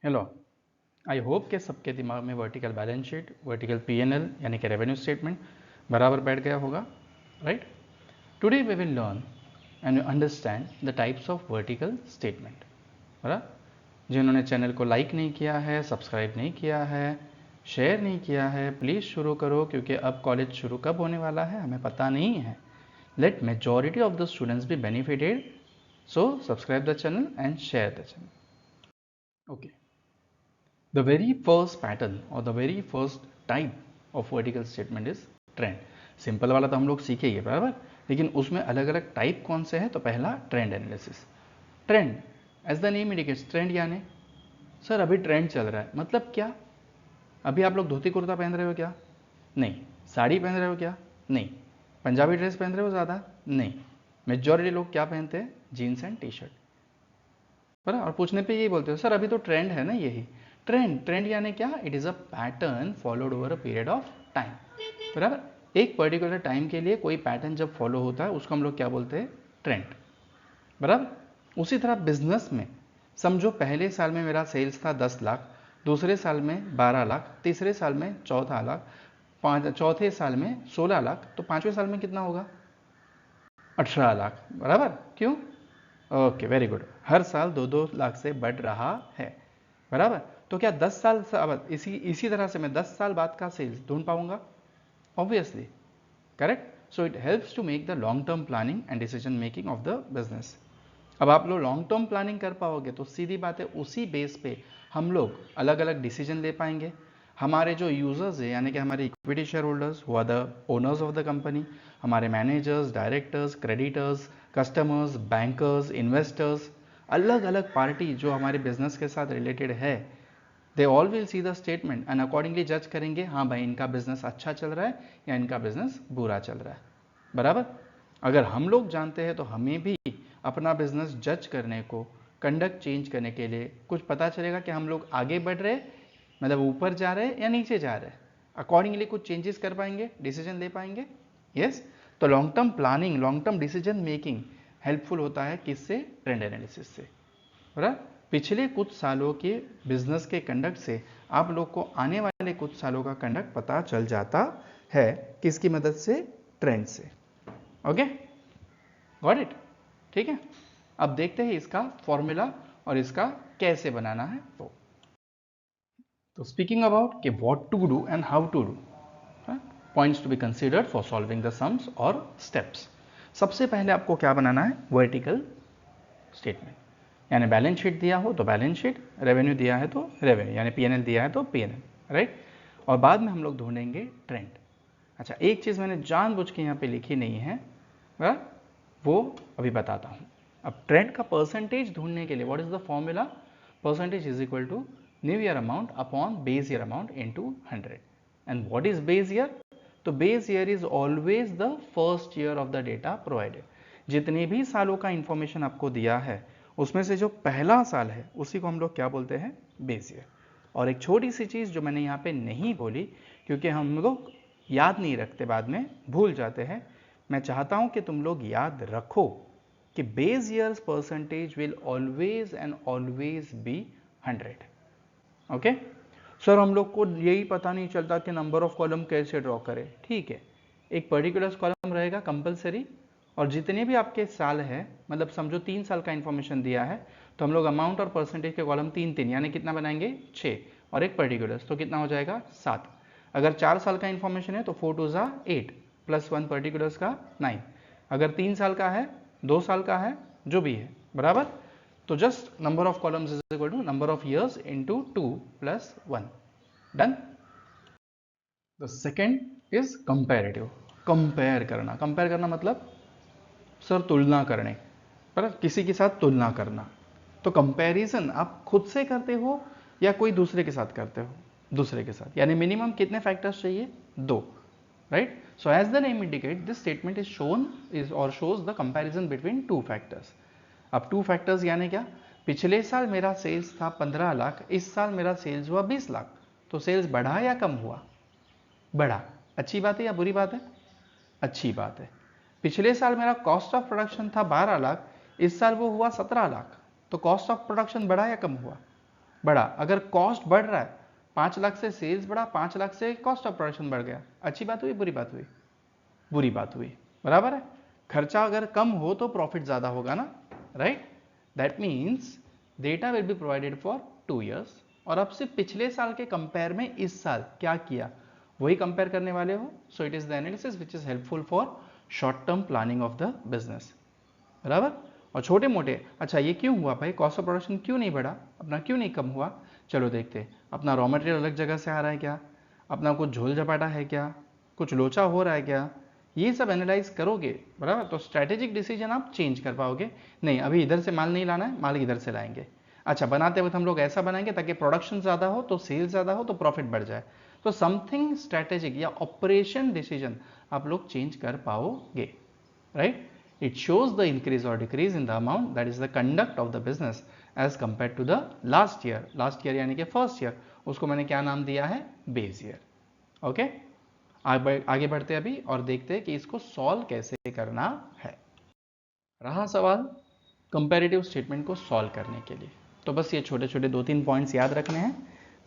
Hello, I hope के सबके दिमाग में vertical balance sheet, vertical PNL यानी कि रेवेन्यू स्टेटमेंट बराबर बैठ गया होगा, right? Today we will learn and understand the types of vertical statement. बराबर? जिन्होंने चैनल को लाइक नहीं किया है, सब्सक्राइब नहीं किया है, शेयर नहीं किया है, प्लीज़ शुरू करो, क्योंकि अब कॉलेज शुरू कब होने वाला है हमें पता नहीं है। Let majority of the students be benefited, so subscribe the channel and share the channel. Okay, the very first pattern or the very first type of vertical statement is trend. Simple वाला तो हम लोग सीखेंगे, बराबर, लेकिन उसमें अलग अलग टाइप कौन से हैं? तो पहला trend analysis. Trend as the name indicates, trend यानी सर अभी ट्रेंड चल रहा है, मतलब क्या? अभी आप लोग धोती कुर्ता पहन रहे हो क्या? नहीं। साड़ी पहन रहे हो क्या? नहीं। पंजाबी ड्रेस पहन रहे हो ज़्यादा? नहीं। मेजॉरिटी लोग क्या पहनते हैं? जीन्स एंड टी शर्ट, बराबर। और पूछने पे यही बोलते हो सर अभी तो ट्रेंड है ना। यही ट्रेंड यानी क्या? It is a pattern followed over a period of time, बराबर। एक पर्टिकुलर टाइम के लिए कोई पैटर्न जब फॉलो होता है उसको हम लोग क्या बोलते हैं? ट्रेंड, बराबर। उसी तरह बिजनेस में समझो पहले साल में मेरा सेल्स था 10 लाख, दूसरे साल में 12 लाख, तीसरे साल में 14 लाख, चौथे साल में 16 लाख, तो पांचवें साल में कितना होगा? 18 लाख, बराबर। क्यों? Okay, very good. हर साल 2-2 लाख से बढ़ रहा है, बराबर। तो क्या 10 साल अब इसी तरह से मैं 10 साल बाद का सेल्स ढूंढ पाऊंगा? Obviously, correct. So it helps to make the long term planning and decision making of the business. अब आप लोग लॉन्ग टर्म प्लानिंग कर पाओगे तो सीधी बात है उसी बेस पे हम लोग अलग अलग डिसीजन ले पाएंगे। हमारे जो यूजर्स है यानी कि हमारे इक्विटी शेयर होल्डर्स हुआ the owners of the company, हमारे managers, directors, creditors, customers, bankers, investors, अलग अलग पार्टी जो हमारे बिजनेस के साथ रिलेटेड है, they all will see the statement and accordingly जज करेंगे, हाँ भाई इनका बिजनेस अच्छा चल रहा है या इनका बिजनेस बुरा चल रहा है, बराबर। अगर हम लोग जानते हैं तो हमें भी अपना बिजनेस जज करने को, कंडक्ट चेंज करने के लिए कुछ पता चलेगा कि हम लोग आगे बढ़ रहे, मतलब ऊपर जा रहे हैं या नीचे जा रहे हैं। अकॉर्डिंगली कुछ चेंजेस कर पाएंगे, डिसीजन ले पाएंगे। यस, तो long term planning, long term decision making helpful होता है किससे? ट्रेंड एनालिसिस से, बराबर। पिछले कुछ सालों के बिजनेस के कंडक्ट से आप लोग को आने वाले कुछ सालों का कंडक्ट पता चल जाता है, किसकी मदद से? ट्रेंड से। Okay, got it? ठीक है, अब देखते हैं इसका फॉर्मूला और इसका कैसे बनाना है। तो स्पीकिंग अबाउट कि what to do and how to do, points to be considered for solving the sums और स्टेप्स। सबसे पहले आपको क्या बनाना है? वर्टिकल स्टेटमेंट, यानी बैलेंस शीट दिया हो तो बैलेंस शीट, रेवेन्यू दिया है तो रेवेन्यू, यानी पीएनएल दिया है तो पीएनएल, राइट। और बाद में हम लोग ढूंढेंगे ट्रेंड। अच्छा, एक चीज़ मैंने जानबूझ के यहाँ पे लिखी नहीं है, वो अभी बताता हूँ। अब ट्रेंड का परसेंटेज ढूंढने के लिए what is the formula? Percentage is equal to new year amount upon base year amount into 100। And what is base year? तो base year is always the first year of the data provided. जितने भी सालों का information आपको दिया है उसमें से जो पहला साल है उसी को हम लोग क्या बोलते हैं? Base year. और एक छोटी सी चीज़ जो मैंने यहाँ पे नहीं बोली, क्योंकि हम लोग याद नहीं रखते, बाद में भूल जाते हैं, मैं चाहता हूं कि तुम लोग याद रखो कि base years percentage will always and always be 100। Okay sir, हम लोग को यही पता नहीं चलता कि नंबर ऑफ कॉलम कैसे ड्रॉ करें। ठीक है, एक पर्टिकुलर कॉलम रहेगा कंपलसरी, और जितने भी आपके साल है, मतलब समझो 3 साल का इंफॉर्मेशन दिया है तो हम लोग अमाउंट और परसेंटेज के कॉलम 3-3 यानी कितना बनाएंगे? 6, और एक पर्टिकुलर्स तो कितना हो जाएगा? 7। अगर 4 साल का इंफॉर्मेशन है तो 4 2 ज़ा 8 प्लस 1 पर्टिकुलर्स का 9। अगर 3 साल का है, 2 साल का है, जो भी है, बराबर। तो just number of columns is equal to number of years into 2 plus 1। Done. The second is comparative. Compare करना मतलब सर तुलना करने, पर किसी के साथ तुलना करना। तो कंपैरिजन आप खुद से करते हो या कोई दूसरे के साथ करते हो? दूसरे के साथ, यानी मिनिमम कितने फैक्टर्स चाहिए? 2, right. So as the name indicate this statement is shown is और shows the comparison between 2 factors. अब 2 फैक्टर्स यानी क्या? पिछले साल मेरा सेल्स था 15 लाख, इस साल मेरा सेल्स हुआ 20 लाख, तो सेल्स बढ़ा या कम हुआ? बढ़ा। अच्छी बात है या बुरी बात है? अच्छी बात है। पिछले साल मेरा कॉस्ट ऑफ प्रोडक्शन था 12 लाख, इस साल वो हुआ 17 लाख, तो कॉस्ट ऑफ प्रोडक्शन बढ़ा या कम हुआ? बढ़ा। अगर कॉस्ट बढ़ रहा है, 5 लाख से सेल्स बढ़ा, 5 लाख से कॉस्ट ऑफ प्रोडक्शन बढ़ गया, अच्छी बात हुई बुरी बात हुई? बुरी बात हुई, बराबर है। खर्चा अगर कम हो तो प्रॉफिट ज्यादा होगा ना, right? That means data will be provided for 2 years और अब से पिछले साल के कंपेयर में इस साल क्या किया वही कंपेयर करने वाले हो। So it is the analysis which is helpful for short term planning of the business, बराबर। और छोटे मोटे, अच्छा ये क्यों हुआ भाई, कॉस्ट ऑफ प्रोडक्शन क्यों नहीं बढ़ा, अपना क्यों नहीं कम हुआ, चलो देखते हैं। अपना रॉ मटेरियल अलग जगह से आ रहा है क्या, अपना कुछ झोल झपाटा है क्या, कुछ लोचा हो रहा है क्या, ये सब एनालाइज करोगे, बराबर, तो स्ट्रैटेजिक डिसीजन आप चेंज कर पाओगे। नहीं अभी इधर से माल नहीं लाना है, माल इधर से लाएंगे। अच्छा बनाते वक्त हम लोग ऐसा बनाएंगे ताकि प्रोडक्शन ज़्यादा हो तो सेल्स ज़्यादा हो तो प्रॉफिट बढ़ जाए। तो समथिंग स्ट्रैटेजिक या ऑपरेशन डिसीजन आप लोग चेंज कर पाओगे, right? It shows the increase or decrease in the amount, that is the conduct of the business as compared to the last year. Last year यानी कि first year, उसको मैंने क्या नाम दिया है, base year. ओके, आगे बढ़ते हैं अभी और देखते हैं कि इसको सॉल्व कैसे करना है। रहा सवाल कंपैरेटिव स्टेटमेंट को सॉल्व करने के लिए, तो बस ये छोटे छोटे 2-3 पॉइंट्स याद रखने हैं।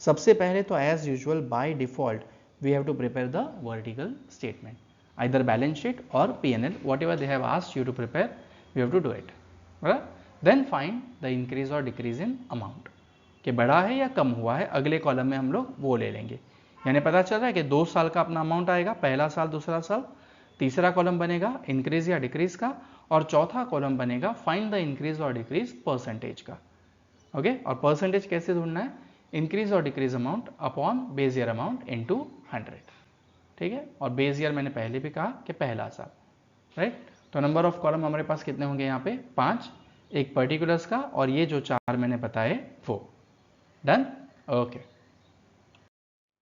सबसे पहले तो as usual by default we have to prepare the vertical statement, either balance sheet or P&L, whatever they have asked you to prepare, you have to do it, right? Then find the increase or decrease in amount, कि बढ़ा है या कम हुआ है, अगले column में हम लोग वो ले लेंगे। यानी पता चल रहा है कि 2 साल का अपना अमाउंट आएगा, पहला साल दूसरा साल, तीसरा कॉलम बनेगा इंक्रीज या डिक्रीज का, और चौथा कॉलम बनेगा फाइंड द इंक्रीज और डिक्रीज परसेंटेज का। ओके, और परसेंटेज कैसे ढूंढना है, इंक्रीज और decrease amount upon base year amount into 100, ठीक है। और बेस ईयर मैंने पहले भी कहा कि पहला साल, राइट। तो नंबर ऑफ कॉलम हमारे पास कितने होंगे यहाँ पे, 5, एक पर्टिकुलर्स का और ये जो 4 मैंने बताए वो। Done, okay.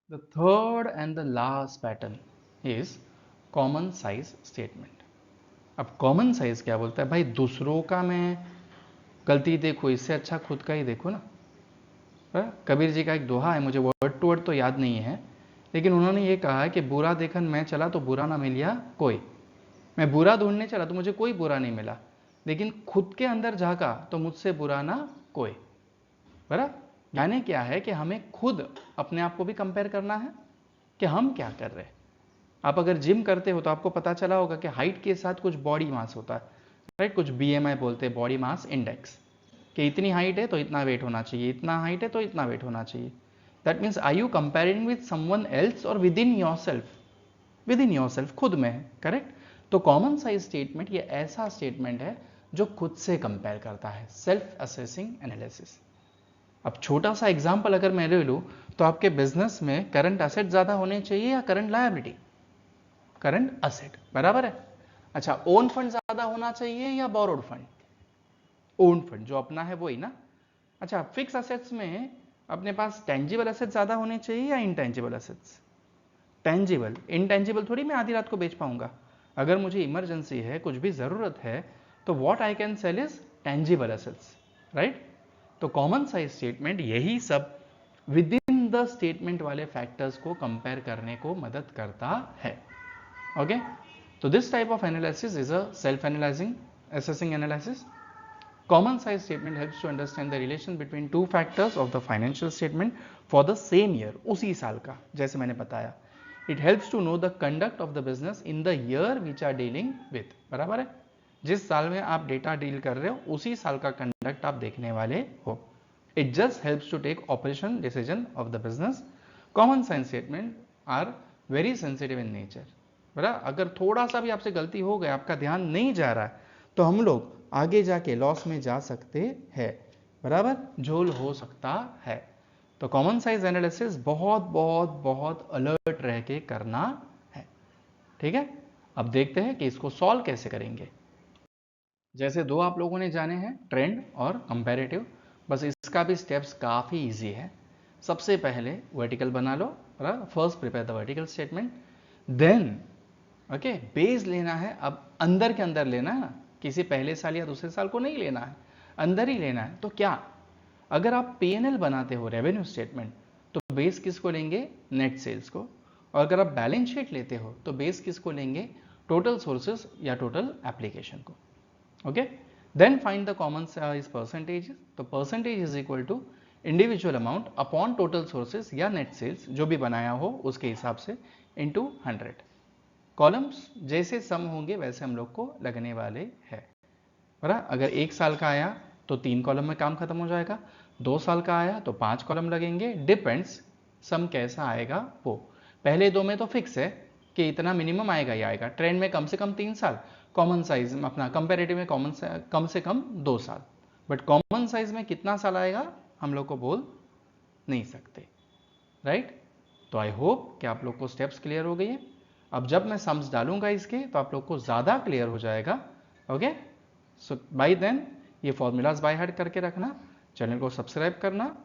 The third and the last pattern is common size statement. अब कॉमन साइज क्या बोलता है भाई, दूसरों का मैं गलती देखो, इससे अच्छा खुद का ही देखो ना। कबीर जी का एक दोहा है, मुझे वर्ड टू वर्ड तो याद नहीं है, लेकिन उन्होंने ये कहा है कि बुरा देखन मैं चला तो बुरा ना मिलिया कोई। मैं बुरा ढूंढने चला तो मुझे कोई बुरा नहीं मिला, लेकिन खुद के अंदर झांका तो मुझसे बुरा ना कोई, बराबर। यानी क्या है कि हमें खुद अपने आप को भी कंपेयर करना है कि हम क्या कर रहे हैं। आप अगर जिम करते हो तो आपको पता चला होगा कि हाइट के साथ कुछ बॉडी मास होता है, राइट, कुछ BMI बोलते हैं, बॉडी मास इंडेक्स, कि इतनी हाइट है तो इतना वेट होना चाहिए, इतना हाइट है तो इतना वेट होना चाहिए। That means are you comparing with someone else और with in your self, with in your self, खुद में है, करेक्ट। तो कॉमन साइज स्टेटमेंट ये ऐसा स्टेटमेंट है जो खुद से कंपेयर करता है, सेल्फ असेसिंग एनालिसिस। अब छोटा सा एग्जांपल अगर मैं ले लूं तो आपके बिजनेस में करंट असेट ज्यादा होने चाहिए या करंट लायबिलिटी, करंट असेट, बराबर है। अच्छा, ओन फंड ज्यादा होना चाहिए या बोरोड फंड, ओन फंड जो अपना है वही ना। अच्छा, फिक्स असेट्स में अपने पास टेंजिबल असेट्स ज्यादा होने चाहिए या इंटेंजिबल असेट्स, टेंजिबल, इनटेंजिबल थोड़ी मैं आधी रात को बेच पाऊंगा। अगर मुझे इमरजेंसी है, कुछ भी जरूरत है, तो what I can sell is tangible assets, right. तो कॉमन साइज स्टेटमेंट यही सब विद इन द स्टेटमेंट वाले फैक्टर्स को कंपेयर करने को मदद करता है। ओके, तो this type of analysis is a self analysing assessing analysis. Common size statement helps to understand the relation between two factors of the financial statement for the same year, उसी साल का, जैसे मैंने बताया. It helps to know the conduct of the business in the year which are dealing with. बराबर है, जिस साल में आप डेटा डील कर रहे हो उसी साल का कंडक्ट आप देखने वाले हो. It just helps to take operation decision of the business. Common size statement are very sensitive in nature. बराबर, अगर थोड़ा सा भी आपसे गलती हो गया, आपका ध्यान नहीं जा रहा है, तो हम लोग आगे जाके लॉस में जा सकते हैं, बराबर, झोल हो सकता है. तो कॉमन साइज एनालिसिस बहुत बहुत बहुत अलर्ट रह के करना है, ठीक है. अब देखते हैं कि इसको सॉल्व कैसे करेंगे. जैसे दो आप लोगों ने जाने हैं, ट्रेंड और कंपैरेटिव, बस इसका भी स्टेप्स काफ़ी इजी है. सबसे पहले वर्टिकल बना लो, first prepare the vertical statement, then okay base लेना है. अब अंदर के अंदर लेना है ना, किसी पहले साल या दूसरे साल को नहीं लेना है, अंदर ही लेना है. तो क्या, अगर आप P&L बनाते हो, रेवेन्यू स्टेटमेंट, तो बेस किसको लेंगे, नेट सेल्स को. और अगर आप बैलेंस शीट लेते हो तो बेस किसको लेंगे, टोटल सोर्सेस या टोटल एप्लीकेशन को. Okay, then find the common size percentage. तो percentage is equal to individual amount upon total sources या नेट सेल्स जो भी बनाया हो उसके हिसाब से इनटू 100। कॉलम्स जैसे सम होंगे वैसे हम लोग को लगने वाले हैं, बराबर। अगर 1 साल का आया तो 3 कॉलम में काम खत्म हो जाएगा, 2 साल का आया तो 5 कॉलम लगेंगे, डिपेंड्स सम कैसा आएगा वो। पहले 2 में तो फिक्स है कि इतना मिनिमम आएगा ही आएगा, ट्रेंड में कम से कम 3 साल, कॉमन साइज में अपना कंपेरेटिव में कम से कम 2 साल, बट कॉमन साइज में कितना साल आएगा हम लोग को बोल नहीं सकते, राइट। तो आई होप कि आप लोग को स्टेप्स क्लियर हो गई है। अब जब मैं सम्स डालूंगा इसके तो आप लोग को ज़्यादा क्लियर हो जाएगा, ओके। सो बाय देन ये फॉर्मूलाज बाय हार्ट करके रखना, चैनल को सब्सक्राइब करना,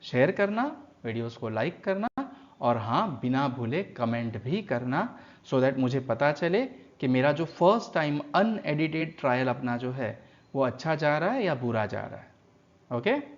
शेयर करना, वीडियोस को लाइक करना, और हाँ बिना भूले कमेंट भी करना, सो दैट मुझे पता चले कि मेरा जो फर्स्ट टाइम अनएडिटेड ट्रायल अपना जो है वो अच्छा जा रहा है या बुरा जा रहा है, ओके।